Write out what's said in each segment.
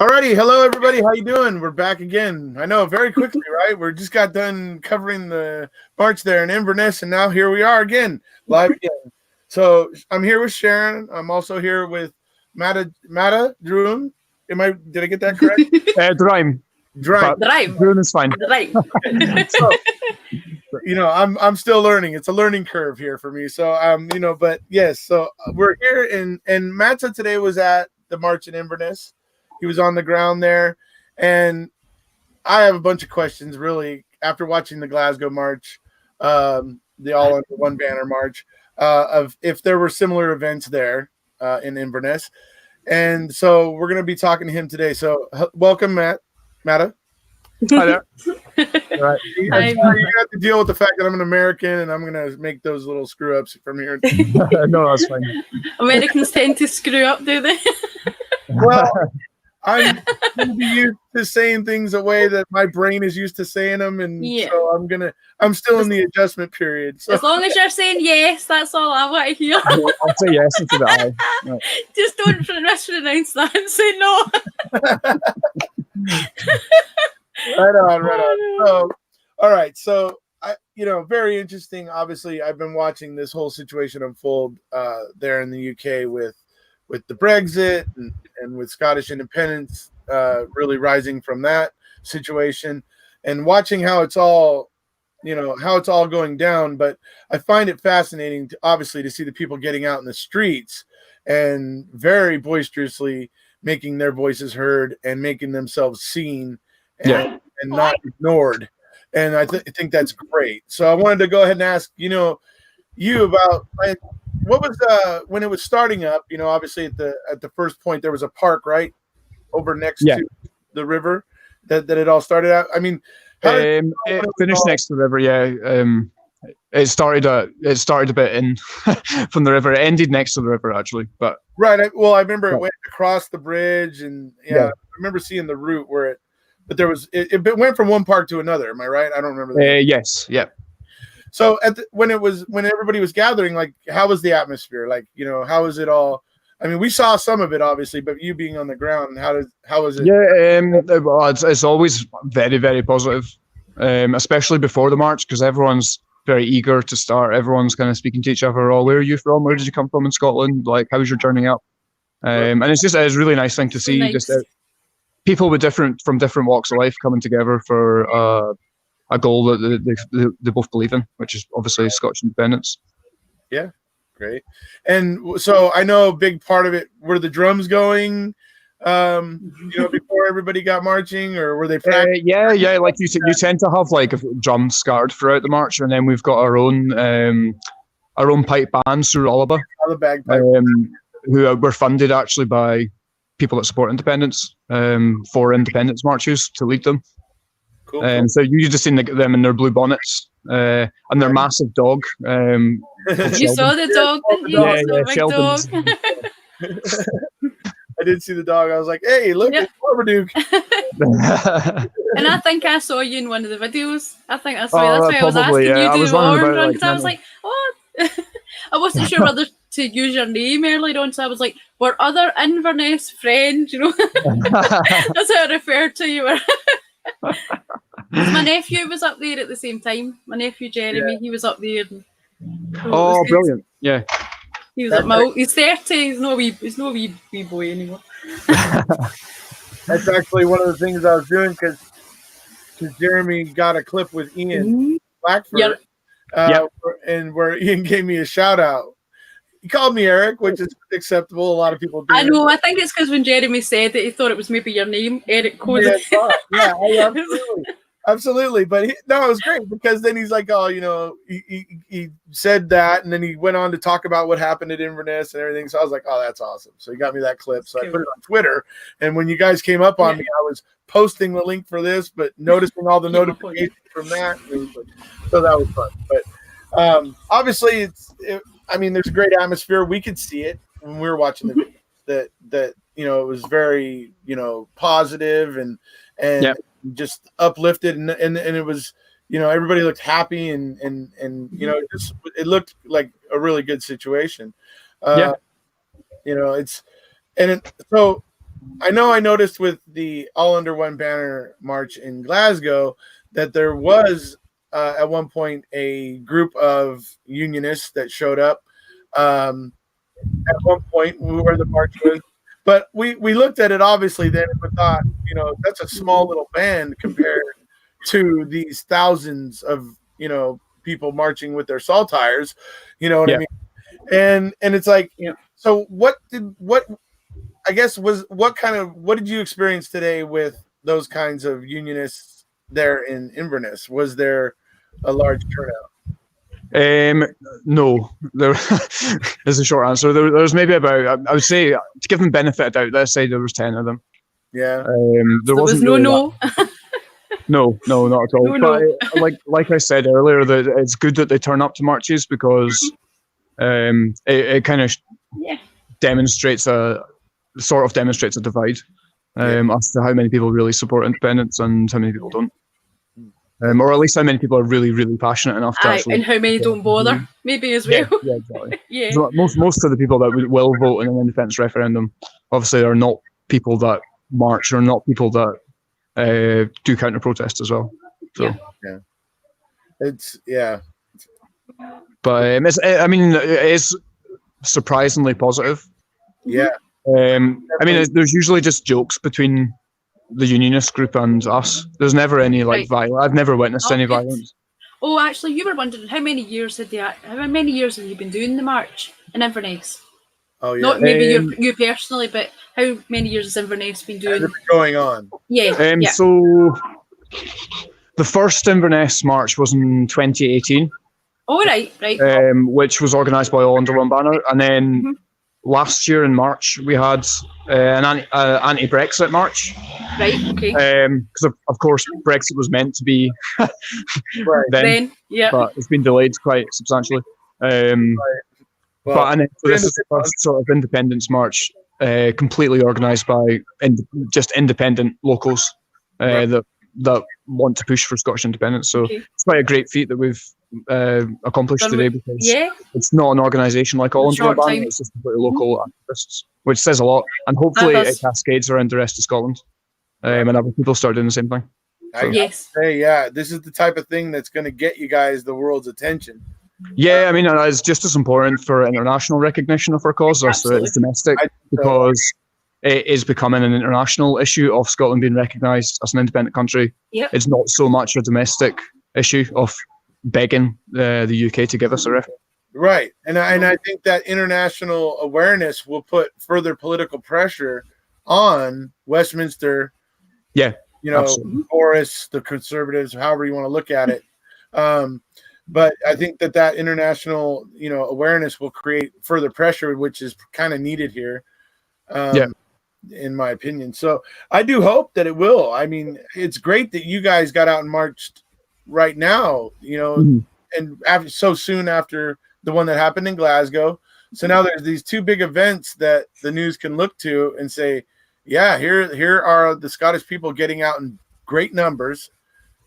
Alrighty, hello everybody. How you doing? We're back again. I know, very quickly, right? We just got done covering the march there in Inverness, and now here we are again, live again. So I'm here with Sharon. I'm also here with Mata Druim. Did I get that correct? Druim. Druim is fine. So, I'm still learning. It's a learning curve here for me. So but yes. So we're here, and Mata today was at the march in Inverness. He was on the ground there, and I have a bunch of questions, really, after watching the Glasgow March, the All Under One Banner March, of if there were similar events there in Inverness. And so we're going to be talking to him today. So welcome, Matta. Hi there. Right. You have to deal with the fact that I'm an American, and I'm going to make those little screw-ups from here. No, that's fine. Americans tend to screw up, do they? Well, I'm going to be used to saying things a way that my brain is used to saying them, and so I'm still in the adjustment period. So. As long as you're saying yes, that's all I want to hear. I'll say yes into the eye. No. Just don't mispronounce that and say no. Right on. So, all right. So, very interesting. Obviously, I've been watching this whole situation unfold there in the UK with the Brexit and with Scottish independence really rising from that situation, and watching how it's all going down. But I find it fascinating to see the people getting out in the streets and very boisterously making their voices heard and making themselves seen and not ignored. And I think that's great. So I wanted to go ahead and ask, you about what was when it was starting up. Obviously at the first point there was a park right over next to the river that it all started out. I mean, it finished next to the river. It started a bit in from the river. It ended next to the river actually, but right. I remember it went across the bridge, and I remember seeing the route where it. But there was it went from one park to another. Am I right? I don't remember that. Yes. Yeah. So when everybody was gathering, like, how was the atmosphere? Like, how was it all? I mean, we saw some of it obviously, but you being on the ground, how was it? Well, it's always very, very positive, especially before the march, because everyone's very eager to start. Everyone's kind of speaking to each other. Oh, where are you from? Where did you come from in Scotland? Like, how's your journey up? And it's a really nice thing to see. Nice. People from different walks of life coming together for a goal that they both believe in, which is obviously Scottish independence. Yeah, great. And so I know a big part of it, were the drums going, before everybody got marching, or were they practicing? Yeah. Like you tend to have like drums scattered throughout the march, and then we've got our own pipe band, Sir Oliver, who were funded actually by people that support independence, for independence marches to lead them. Cool. So you just seen them in their blue bonnets and their massive dog. You saw the dog, didn't you? Yeah, Big dog. I did see the dog. I was like, "Hey, look at Marmaduke." And I think I saw you in one of the videos. I think that's why I was asking you I to was do the orange about, one, like, because I was like, what? I wasn't sure whether to use your name earlier on, so I was like, we're other Inverness friends, That's how I referred to you. My nephew was up there at the same time. My nephew Jeremy, he was up there. Oh, brilliant! Yeah, he was at he's 30. He's no wee boy anymore. That's actually one of the things I was doing, because Jeremy got a clip with Ian Blackford, and where Ian gave me a shout out. He called me Eric, which is acceptable. A lot of people do. I know. I think it's because when Jeremy said it, he thought it was maybe your name, Eric Cozy. Absolutely. But it was great, because then he's like, oh, he said that, and then he went on to talk about what happened at Inverness and everything. So I was like, oh, that's awesome. So he got me that clip. So I put it on Twitter, and when you guys came up on me, I was posting the link for this, but noticing all the notifications from that. So that was fun. But obviously, there's a great atmosphere. We could see it when we were watching the video, that it was very positive and just uplifted, and it was everybody looked happy, and it looked like a really good situation. So I know I noticed with the All Under One Banner March in Glasgow that there was at one point a group of unionists that showed up at one point where the march was. But we looked at it obviously then and thought, that's a small little band compared to these thousands of, people marching with their saltires, you know what I mean? And it's like, so what did you experience today with those kinds of unionists there in Inverness? Was there a large turnout? No, there is a short answer. There was maybe about, I would say, to give them benefit of doubt, let's say there was 10 of them. Yeah. There wasn't was no. No, not at all. No. But like I said earlier, that it's good that they turn up to marches because it kind of demonstrates a divide as to how many people really support independence and how many people don't. Or at least how many people are really, really passionate enough to actually. And how many don't bother, maybe as well. Yeah, exactly. Yeah. So most of the people that will vote in an independence referendum, obviously, are not people that march or not people that do counter protest as well. So but it is surprisingly positive. Yeah. There's usually just jokes between the unionist group and us. There's never any violence. I've never witnessed any violence. Oh, actually, you were wondering how many years have you been doing the march in Inverness? Oh, yeah. Not maybe you personally, but how many years has Inverness been doing? Going on. Yeah. So the first Inverness march was in 2018. Oh, right. Which was organised by All Under One Banner, and then last year in March we had an anti-Brexit march. Right. Okay. Because of course Brexit was meant to be then, but it's been delayed quite substantially. But this is the first sort of independence march, completely organised by just independent locals that want to push for Scottish independence. So it's quite a great feat that we've accomplished today, because it's not an organisation like All Under One Banner, it's just completely local activists, which says a lot. And hopefully it cascades around the rest of Scotland, and other people start doing the same thing. So. This is the type of thing that's going to get you guys the world's attention. Yeah, it's just as important for international recognition of our cause as it is domestic, because it is becoming an international issue of Scotland being recognised as an independent country. It's not so much a domestic issue of begging the UK to give us a referendum. Right, and I think that international awareness will put further political pressure on Westminster. Yeah, Boris, the Conservatives, however you want to look at it. But I think that international, awareness will create further pressure, which is kind of needed here, in my opinion. So I do hope that it will. It's great that you guys got out and marched right now, and so soon after the one that happened in Glasgow. So now there's these two big events that the news can look to and say, here are the Scottish people getting out in great numbers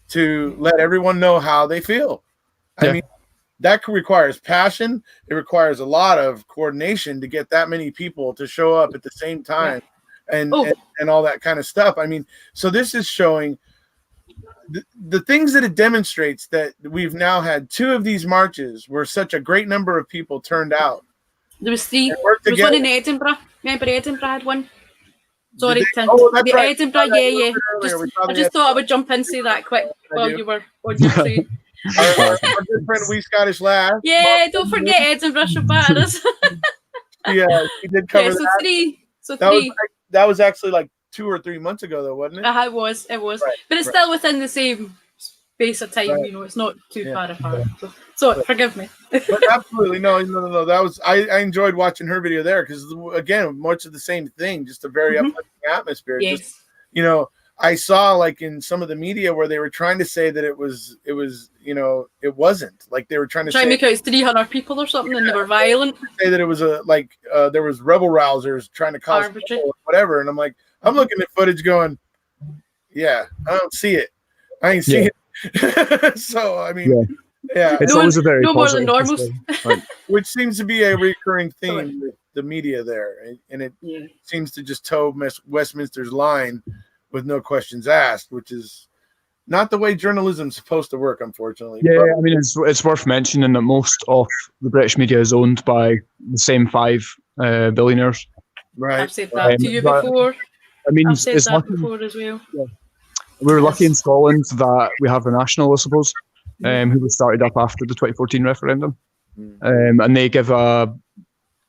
to let everyone know how they feel. That requires passion. It requires a lot of coordination to get that many people to show up at the same time and all that kind of stuff. So this is showing the things that it demonstrates, that we've now had two of these marches where such a great number of people turned out. There was three. There was one in Edinburgh. Remember Edinburgh had one? Sorry, Edinburgh, I just thought I would jump in and say that quick while you were on your train. Our good friend Wee Scottish Lass. Yeah, don't forget Edinburgh should batter us. He did cover that. So three. That was actually like 2 or 3 months ago, though, wasn't it? It was. Right, but it's still within the same space of time. It's not too far apart. So forgive me. But absolutely no. That was I enjoyed watching her video there, because again, much of the same thing, just a very uplifting atmosphere. Yes. Just, I saw like in some of the media where they were trying to say that it was it wasn't, like they were trying to make out it's 300 people or something, and they were violent. Say that it was there was rebel rousers trying to cause or whatever, and I'm like, I'm looking at footage going, I don't see it. I ain't see it. So it's always a very more than normal, which seems to be a recurring theme the media there, and it seems to just toe Westminster's line with no questions asked, which is not the way journalism's supposed to work, unfortunately. Yeah, I mean, it's worth mentioning that most of the British media is owned by the same 5 billionaires. Right. I've said that to you before. I mean, I've said that before as well. Yeah. We're lucky in Scotland that we have the National, I suppose, who was started up after the 2014 referendum. And they give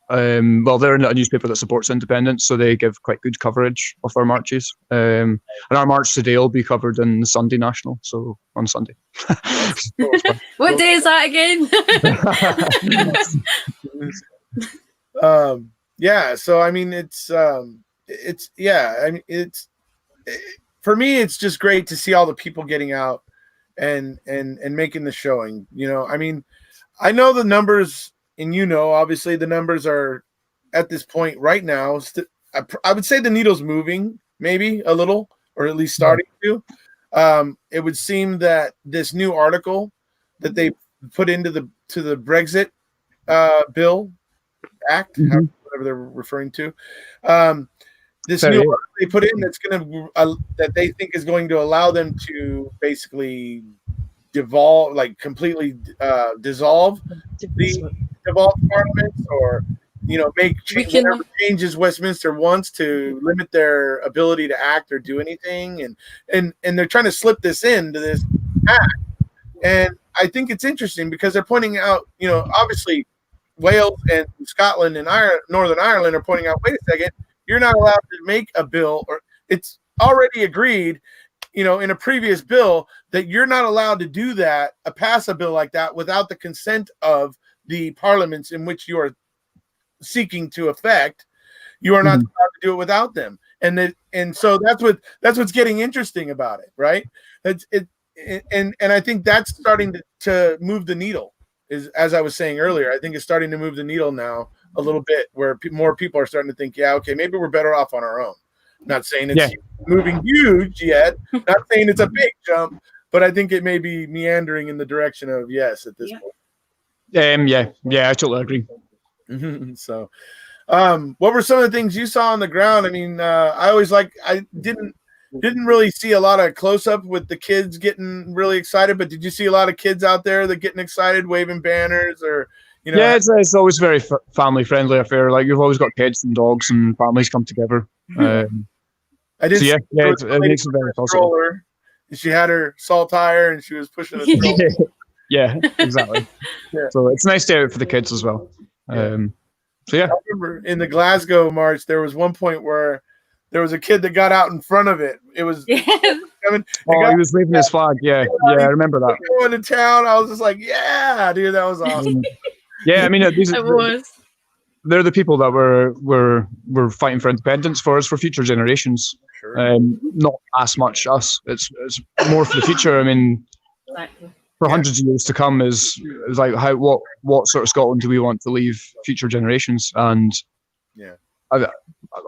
well, they're a newspaper that supports independence, so they give quite good coverage of our marches. And our march today will be covered in the Sunday National, so on Sunday. What day is that again? Yeah, so I mean, for me, it's just great to see all the people getting out and making the showing. You know, I mean, I know the numbers. And obviously the numbers are at this point right now. I would say the needle's moving, maybe a little, or at least starting to. It would seem that this new article that they put into the Brexit bill act, whatever they're referring to, this new article they put in that's going to that they think is going to allow them to basically completely dissolve the devolved parliaments, or make whatever changes Westminster wants to limit their ability to act or do anything, and they're trying to slip this into this act. And I think it's interesting because they're pointing out, obviously Wales and Scotland and Northern Ireland are pointing out, wait a second, you're not allowed to make a bill, or it's already agreed in a previous bill that you're not allowed to do that, pass a bill like that without the consent of the parliaments in which you are seeking to affect. You are not allowed to do it without them. And so that's what's getting interesting about it, right? And I think that's starting to move the needle, as I was saying earlier. I think it's starting to move the needle now a little bit, where more people are starting to think, yeah, okay, maybe we're better off on our own. Not saying it's moving huge yet, not saying it's a big jump, but I think it may be meandering in the direction of yes at this point. I totally agree. So, what were some of the things you saw on the ground? I mean, I didn't really see a lot of close up with the kids getting really excited, but did you see a lot of kids out there that getting excited, waving banners, or Yeah, it's always very family friendly affair. Like, you've always got kids and dogs and families come together. I did. It makes it very positive. She had her salt tire and she was pushing the Yeah, exactly. So it's nice day out for the kids as well. I remember in the Glasgow march, there was one point where there was a kid that got out in front of it. It was he was waving his flag. Yeah, I remember that. Going to town, I was just like, yeah, dude, that was awesome. Yeah, I mean, they're the people that we're fighting for independence for us, for future generations. Sure. Not as much us. It's more for the future. I mean, for hundreds of years to come is like what sort of Scotland do we want to leave future generations? And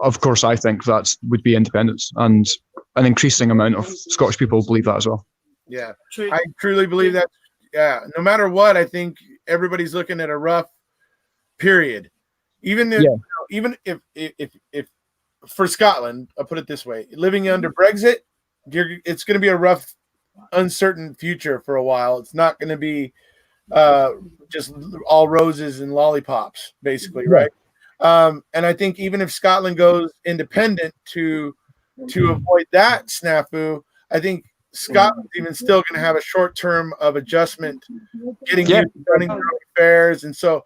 of course, I think that would be independence, and an increasing amount of Scottish people believe that as well. Yeah, I truly believe that. Yeah, no matter what, I think everybody's looking at a rough period. Even if for Scotland, I'll put it this way: living under Brexit, it's going to be a rough, uncertain future for a while. It's not going to be just all roses and lollipops, basically, right? And I think even if Scotland goes independent to avoid that snafu, I think Scotland's even still going to have a short term of adjustment, getting used to running their own affairs, and so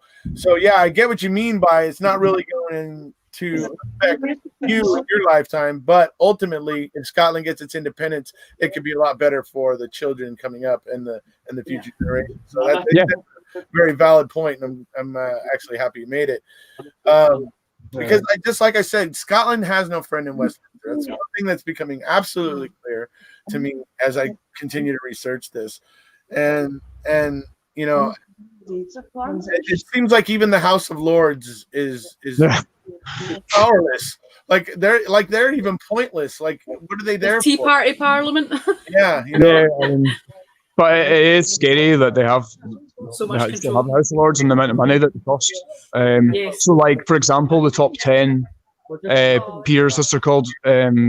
yeah, I get what you mean by it's not really going to affect you in your lifetime, but ultimately, if Scotland gets its independence, it could be a lot better for the children coming up and the future generation. So that's a very valid point, and I'm actually happy you made it. Because like I said, Scotland has no friend in Westminster. That's one thing that's becoming absolutely clear to me as I continue to research this. And it seems like even the House of Lords is powerless. Like they're even pointless. Like, what are they there Tea for? Party Parliament. Yeah, but it is scary that they have so much to control. have House of Lords and the amount of money that it costs. Yes. So, like, for example, the top 10 peers, as they're called,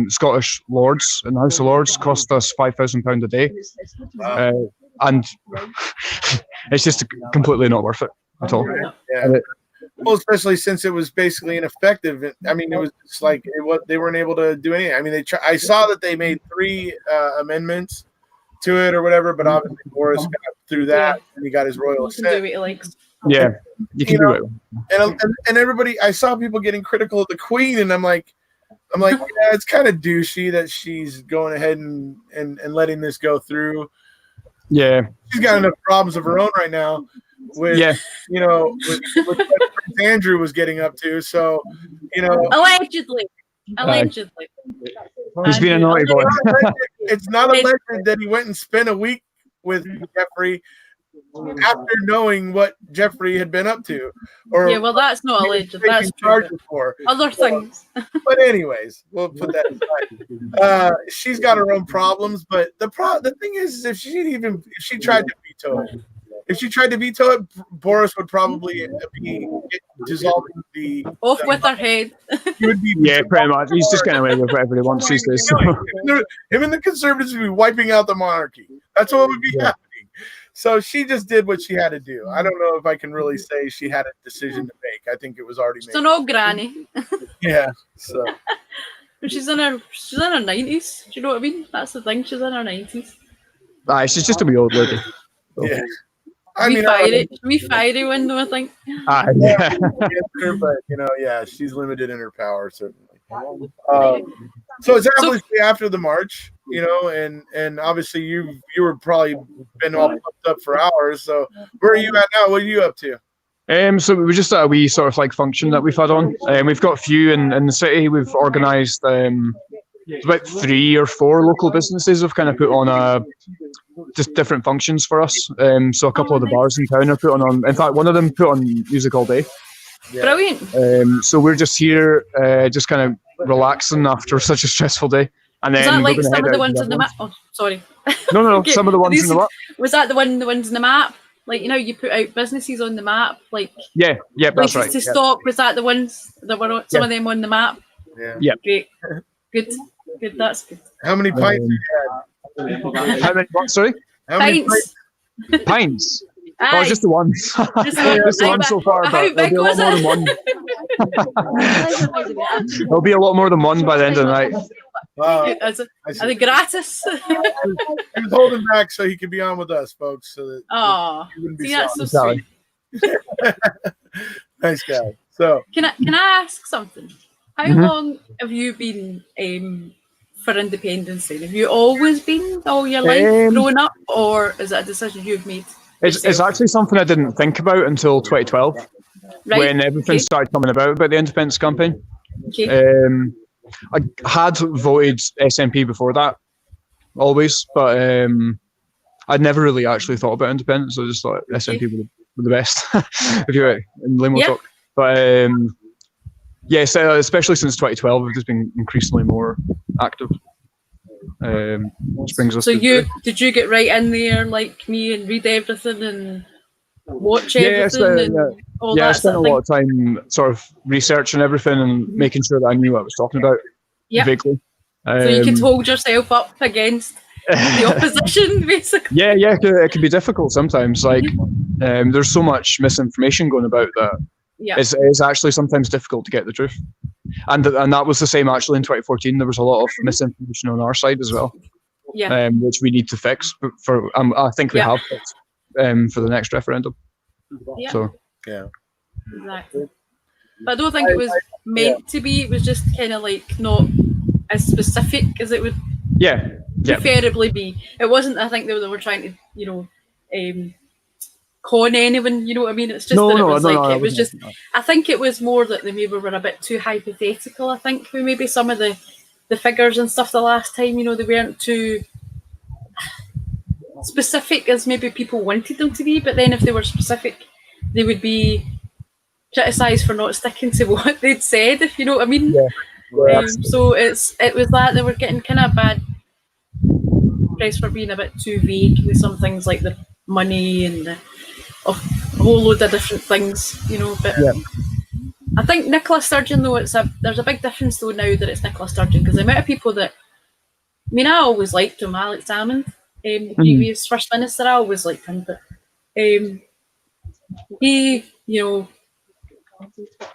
Scottish Lords in the House of Lords cost us £5,000 a day. And it's just completely not worth it at all. Yeah. Well, especially since it was basically ineffective. I mean, it was just like they weren't able to do anything. I mean, I saw that they made 3 amendments to it or whatever, but obviously Boris got through that and he got his royal assent. Do what he likes. Yeah, you can do it. And everybody, I saw people getting critical of the Queen, and I'm like, yeah, it's kind of douchey that she's going ahead and letting this go through. Yeah, she's got enough problems of her own right now. With what Prince Andrew was getting up to, so allegedly. He's been a naughty boy. It's not alleged that he went and spent a week with Jeffrey after knowing what Jeffrey had been up to. Well, that's not alleged. That's true. For other things. But anyways, we'll put that aside. She's got her own problems, but the thing is if she tried to veto it. If she tried to veto it, Boris would probably be dissolving off with her head. Pretty much. He's just getting away with whatever he wants these days. Him and the Conservatives would be wiping out the monarchy. That's what would be happening. So she just did what she had to do. I don't know if I can really say she had a decision to make. I think it was already made. She's an old granny. Yeah. So she's in her 90s. Do you know what I mean? That's the thing. She's in her 90s. She's just a wee old lady. Yeah. Fiery window, I think. But she's limited in her power, certainly. So it's obviously after the march, and obviously you were probably been all pumped up for hours. So where are you at now? What are you up to? So we were just at a wee sort of like function that we've had on. We've got a few in the city. We've organised about 3 or 4 local businesses have kind of put on just different functions for us. So a couple of the bars in town are put on. In fact, one of them put on music all day. Yeah. Brilliant. So we're just here, just kind of relaxing after such a stressful day. And then was that like some of the ones in the map? Oh, sorry. No. Okay. Some of the ones in the map. Was that the ones in the map? Like you put out businesses on the map, like that's right. To stop. Was that the ones that were some of them on the map? Yeah. Great. Good. That's good. How many pints have you had? How many? What? Sorry. How many pints? Oh, just the one. Just the one so far, but there'll be a lot more than one. There'll be a lot more than one by the end of the night. Are they gratis? He was holding back so he could be on with us, folks. So that he wouldn't be that's so sweet. Nice guy. So can I ask something? How long have you been for independence? Have you always been all your life growing up, or is it a decision you've made? It's actually something I didn't think about until 2012, when everything started coming about the independence campaign. Okay. I had voted SNP before that, always, but I'd never really actually thought about independence. I just thought SNP were the best, if you were in limo talk. But so especially since 2012, we've just been increasingly more active. Which brings us. So did you get right in there like me and read everything and watch everything and all that? I spent a lot of time sort of researching everything and making sure that I knew what I was talking about vaguely. So you could hold yourself up against the opposition, basically. Yeah, it can be difficult sometimes. Like there's so much misinformation going about that. It's actually sometimes difficult to get the truth. And that was the same actually in 2014. There was a lot of misinformation on our side as well, which we need to fix. For I think we have fixed for the next referendum. Yeah. So exactly. But I don't think it was meant to be. It was just kind of like not as specific as it would preferably be. It wasn't. I think they were trying to con anyone, you know what I mean? It's just it was just. I think it was more that they maybe were a bit too hypothetical. I think with maybe some of the figures and stuff the last time, they weren't too specific as maybe people wanted them to be. But then if they were specific, they would be criticised for not sticking to what they'd said. If you know what I mean. So it was that they were getting kind of bad press for being a bit too vague with some things like the money and a whole load of different things, you know. But I think Nicola Sturgeon, though, there's a big difference though now that it's Nicola Sturgeon, because the amount of people that, I mean, I always liked him, Alex Salmond, the previous First Minister. I always liked him, but he, you know,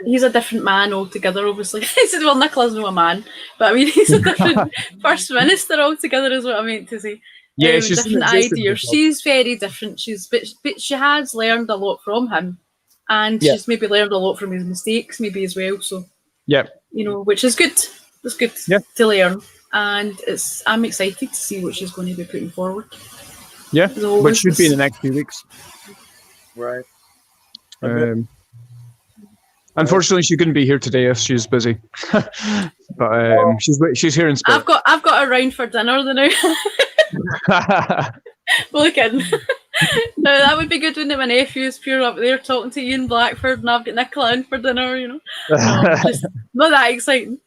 he's a different man altogether, obviously. I said, well, Nicola's not a man, but I mean, he's a different First Minister altogether, is what I meant to say. Yeah, she's different ideas. She's very different. But she has learned a lot from him, and she's maybe learned a lot from his mistakes, maybe as well. So, you know, which is good. It's good to learn, and I'm excited to see what she's going to be putting forward. Yeah, which should be in the next few weeks. Right. Unfortunately, she couldn't be here today if she's busy, but she's here in spirit. I've got her round for dinner now. Well, kidding. No, that would be good when my nephew's pure up there talking to Ian Blackford, and I've got Nicola in for dinner. You know, no, just not that exciting.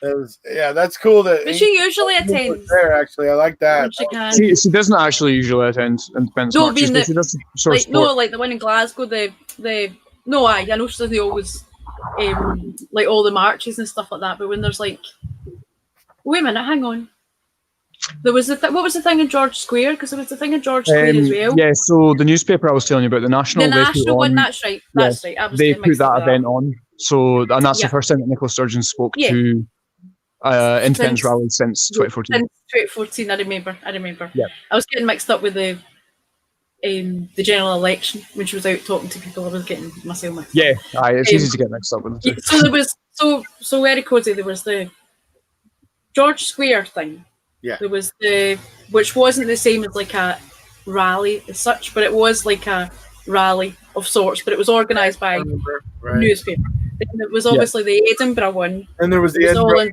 That's cool. But she usually attends. There, actually, I like that. She doesn't actually usually attend Independence marches. She does like the one in Glasgow. I know she doesn't always like all the marches and stuff like that. But when there's like, wait a minute, hang on. There was what was the thing in George Square? Because there was the thing in George Square as well. Yeah, so the newspaper I was telling you about, the National. The National one, that's right. That's right. They put that event on. So, and that's the first time that Nicola Sturgeon spoke to Independence Rally since 2014. Since 2014, I remember. Yeah. I was getting mixed up with the general election when she was out talking to people. I was getting myself mixed up. Yeah, it's easy to get mixed up with it. So there was so very cozy. There was the George Square thing. Yeah. There was which wasn't the same as like a rally as such, but it was like a rally of sorts. But it was organised by newspaper. Then it was obviously the Edinburgh one, and there was the Edinburgh,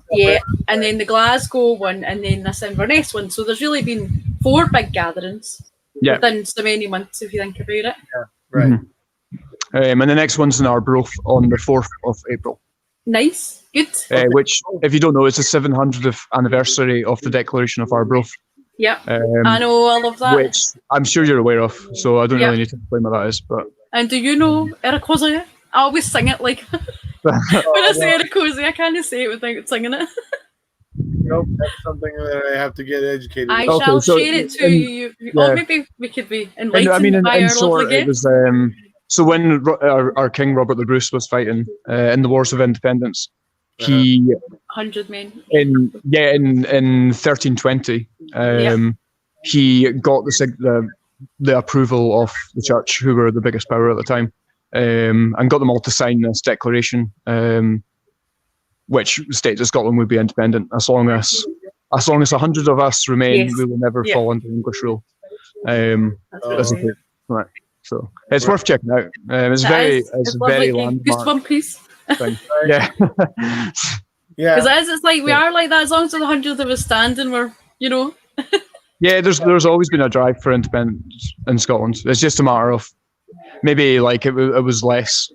and then the Glasgow one, and then this Inverness one. So there's really been 4 big gatherings within so many months, if you think about it. Yeah, right. Mm-hmm. And the next one's in Arbroath on the 4th of April. Nice, good. Which, if you don't know, is the 700th anniversary of the Declaration of Arbroath. Yeah, I know, I love that. Which I'm sure you're aware of, so I don't really need to explain what that is. But and do you know Ericozia? I always sing it like when I say Ericozia, I can't say it without singing it. Nope, that's something that I have to get educated. I shall share it to you. Or maybe we could be enlightened by our lovely guest. So when our King Robert the Bruce was fighting in the Wars of Independence, he 100 men. In 1320, he got the approval of the church, who were the biggest power at the time, and got them all to sign this declaration, which states that Scotland would be independent as long as 100 of us remain. We will never fall under English rule. Right. So it's worth checking out. It's very landmark. Just one piece. Thing. Yeah. Yeah. Because it's like we are like that. As long as there's 100 of us standing, we're Yeah, there's always been a drive for independence in Scotland. It's just a matter of maybe like it was less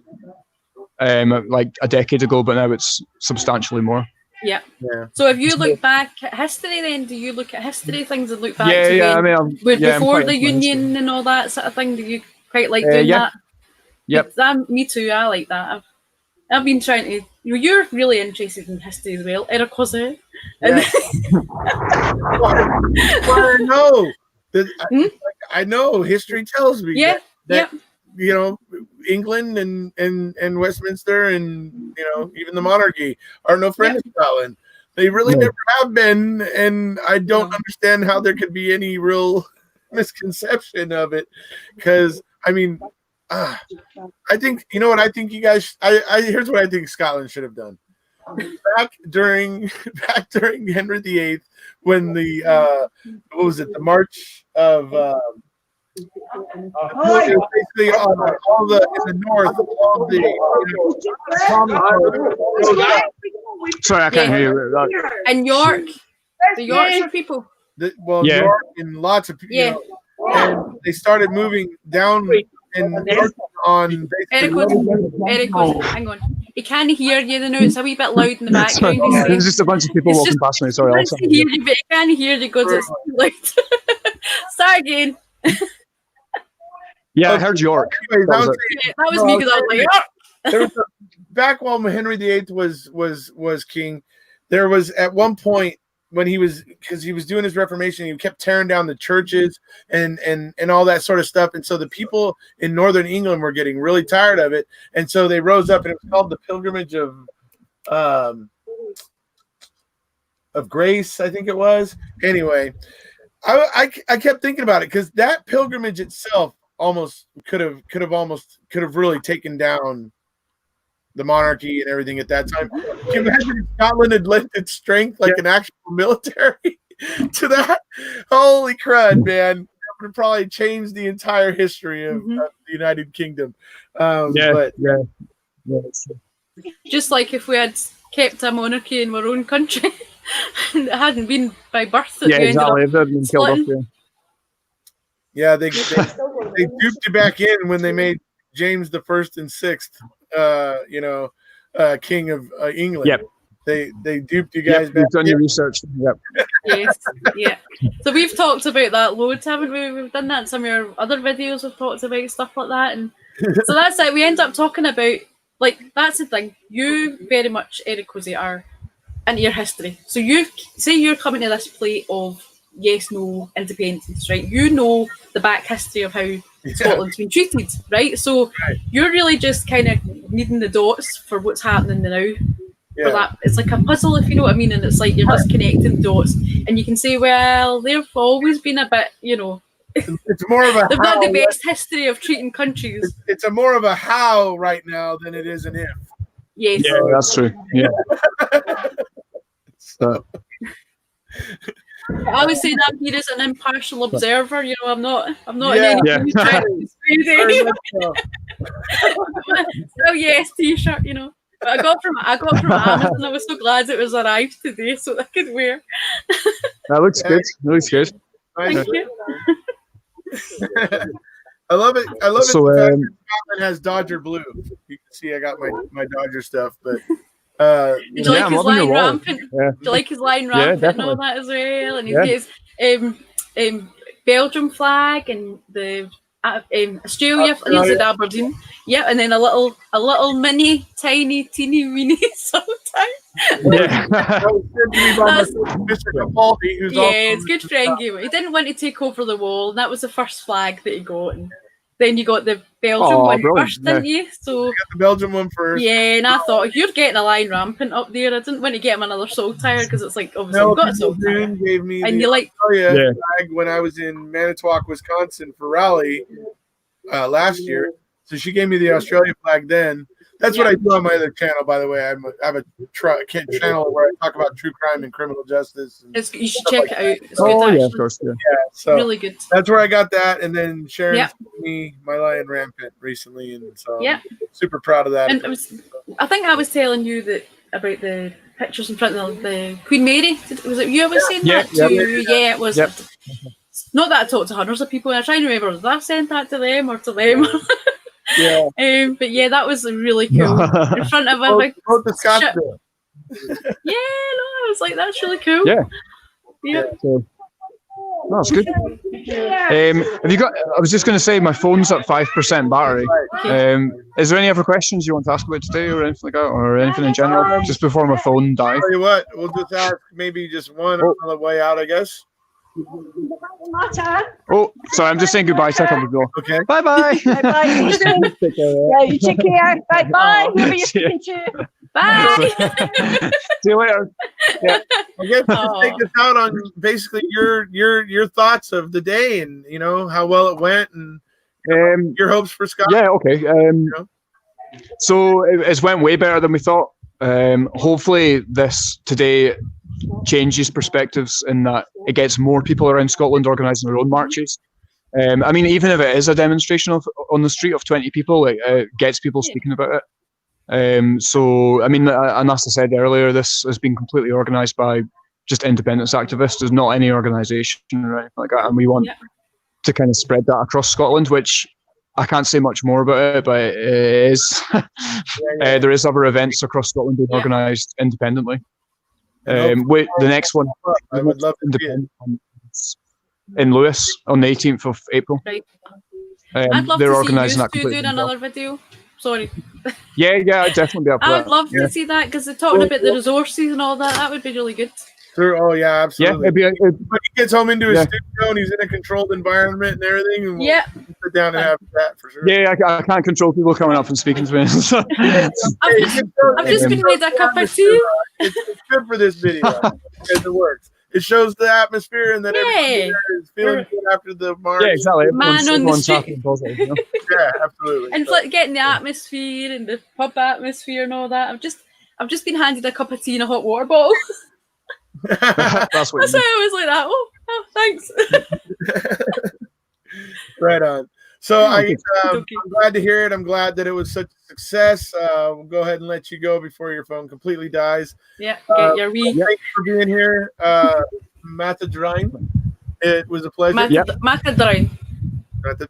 like a decade ago, but now it's substantially more. Yeah. So if you look back at history, then do you look at history things and look back to before the Union and all that sort of thing? Do you quite like doing that? Yep. Me too. I like that. I've been trying to. You're really interested in history as well, Ericozia. Yeah. Well, I know. I know. History tells me that you know, England and Westminster and even the monarchy are no friend of Scotland. They really never have been, and I don't understand how there could be any real misconception of it. Because I mean, I think what I think you guys. Here's what I think Scotland should have done. Back during Henry VIII, when the what was it? The March of basically all the in the north, all the sorry, I can't hear you. And York, the Yorkshire people. York and lots of people. And they started moving down on Eric, hang on. He can't hear you. The it's a wee bit loud in the background. There's just a bunch of people walking past me. Sorry, he can't hear you. He can't hear you because it's loud. Start again. Yeah, I heard York. Anyways, that was me because I was like, there was back while Henry VIII was king, there was at one point when he was doing his Reformation, he kept tearing down the churches and all that sort of stuff. And so the people in Northern England were getting really tired of it. And so they rose up, and it was called the Pilgrimage of Grace, I think it was. Anyway, I kept thinking about it because that pilgrimage itself almost could have really taken down the monarchy and everything at that time. Can you imagine if Scotland had lent its strength like an actual military to that? Holy crud, man. That would probably change the entire history of the United Kingdom. Just like if we had kept a monarchy in our own country and it hadn't been by birth that we ended up splitting. Yeah, they duped you back in when they made James the First and Sixth, King of England. Yep. They duped you guys back. You've done your research. Yep. Yes. Yeah. So we've talked about that loads, haven't we? We've done that in some of our other videos. We've talked about stuff like that, and so that's it. We end up talking about that's the thing. You very much, Eric Cozy, are into your history. So you say you're coming to this plate of yes, no, independence, right? You know the back history of how Scotland's been treated, right? So you're really just kind of needing the dots for what's happening now. Yeah. For that, it's like a puzzle, if you know what I mean, and it's like you're just connecting the dots, and you can say, well, they've always been a bit, It's more of a they've got the best history of treating countries. It's a more of a how right now than it is an if. Yes. Yeah, that's true. Yeah. So. I would say that here is an impartial observer. I'm not in any trying to persuade anyone. So yes, t-shirt. But I got from Amazon. I was so glad it was arrived today, so I could wear. That looks good. That looks good. Thank you. I love it. So, the fact that Scotland has Dodger blue. You can see I got my Dodger stuff, but. Do you like his line rampant? Yeah. Do you like his line rampant and all that as well? And he's got his Belgium flag and the Australia. He's at Aberdeen. Yeah, and then a little mini, tiny, teeny weeny sometimes. Yeah. It's good friend game. He didn't want to take over the wall, and that was the first flag that he got. And then you got the Belgium one first, didn't you? So you got the Belgium one first. Yeah, and I thought, if you're getting a line rampant up there, I didn't want to get him another saltire because it's like, obviously, I've got a saltire. Gave me and you like flag when I was in Manitowoc, Wisconsin for rally last year. So she gave me the Australia flag then. That's what I do on my other channel, by the way. I have a channel where I talk about true crime and criminal justice. And you should check it out. It's good, actually. Yeah, of course. Yeah. So really good. That's where I got that. And then Sharon gave me my lion rampant recently. And so I'm super proud of that. And I think I was telling you about the pictures in front of the Queen Mary. Was it you I was saying that to? Yeah, it was. Yep. Not that I talked to hundreds of people. And I try to remember, did I send that to them or to them? Yeah. But yeah, that was really cool. In front of a big ship. Yeah, I was like, that's really cool. Yeah. So, that's good. Have you got? I was just going to say, my phone's at 5% battery. Is there any other questions you want to ask about today, or anything like that, or anything in general? Just before my phone dies. Tell you what, we'll just ask maybe just one on the way out, I guess. Oh, sorry, I'm just saying goodbye. Second to go. Okay. Bye bye. Bye bye. Yeah, you take care. Bye bye. Who are you speaking to? Bye. See you later. Yeah. I guess just take us out on basically your thoughts of the day and how well it went and your hopes for Scotland. Yeah. Okay. So it's went way better than we thought. Hopefully this today changes perspectives in that it gets more people around Scotland organising their own marches. I mean, even if it is a demonstration on the street of 20 people, it gets people speaking about it. So, I mean, and as I said earlier, this has been completely organised by just independence activists. There's not any organisation or anything like that, and we want to kind of spread that across Scotland, which I can't say much more about it, but it is. There is other events across Scotland being organised independently. The next one, I would love to in Lewis on the 18th of April. Right. I'd love they're to see organising you that two completely doing another video. Sorry. Yeah, I'd definitely be up for I that. would love to see that because they're talking about the resources and all that. That would be really good. Sure. Oh yeah, absolutely. Yeah, when he gets home into his studio and he's in a controlled environment and everything, and we'll sit down and have that for sure. Yeah, I can't control people coming up and speaking to me. I've just been made a cup of tea. It's good for this video because it works. It shows the atmosphere and that everybody is feeling good after the march. Yeah, exactly. Everyone's happy and positive. You know? Yeah, absolutely. And like getting the atmosphere and the pub atmosphere and all that. I've just been handed a cup of tea and a hot water bottle. That's why I was like that. Oh, thanks. Right on. So I'm glad to hear it. I'm glad that it was such a success. We'll go ahead and let you go before your phone completely dies. Yeah, get your wee. Thank you for being here, Druim. It was a pleasure. Druim.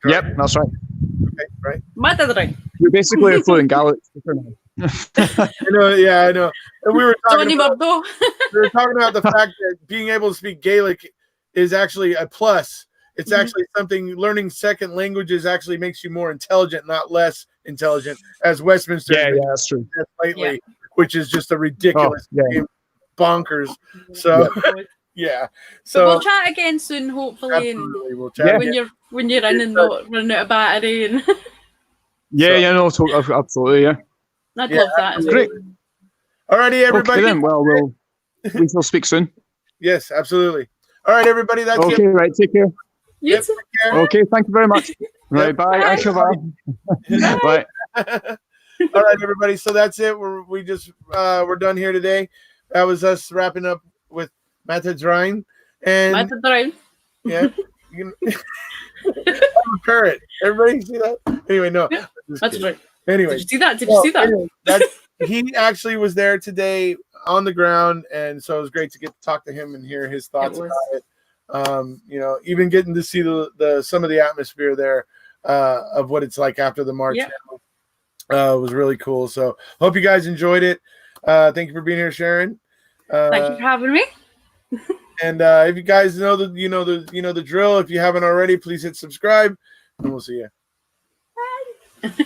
Yep, that's right. Okay, right. Druim. You're basically a fluent Gaelic speaker now. I know. And we were talking about the fact that being able to speak Gaelic is actually a plus. It's actually something. Learning second languages actually makes you more intelligent, not less intelligent, as Westminster that's true. Lately, which is just a ridiculous bonkers. So so we'll chat again soon, hopefully. Absolutely, we'll chat when you're in and not running out of battery. And absolutely, yeah. I'd love that. Great. Alrighty, everybody. Okay, then. Well, we shall speak soon. Yes, absolutely. All right, everybody. That's okay. it. Right. Take care. You too. Okay. Thank you very much. Right. Bye. Bye. Bye. All right, everybody. So that's it. We're done here today. That was us wrapping up with Druim and Druim. Yeah. I'm a parrot. Everybody see that? Anyway, no. That's right. Anyway, did you see that? Anyway, he actually was there today on the ground, and so it was great to get to talk to him and hear his thoughts about it. Even getting to see the some of the atmosphere there of what it's like after the march was really cool. So hope you guys enjoyed it. Thank you for being here, Sharon. Thank you for having me. And if you guys know the drill, if you haven't already, please hit subscribe, and we'll see you. Bye.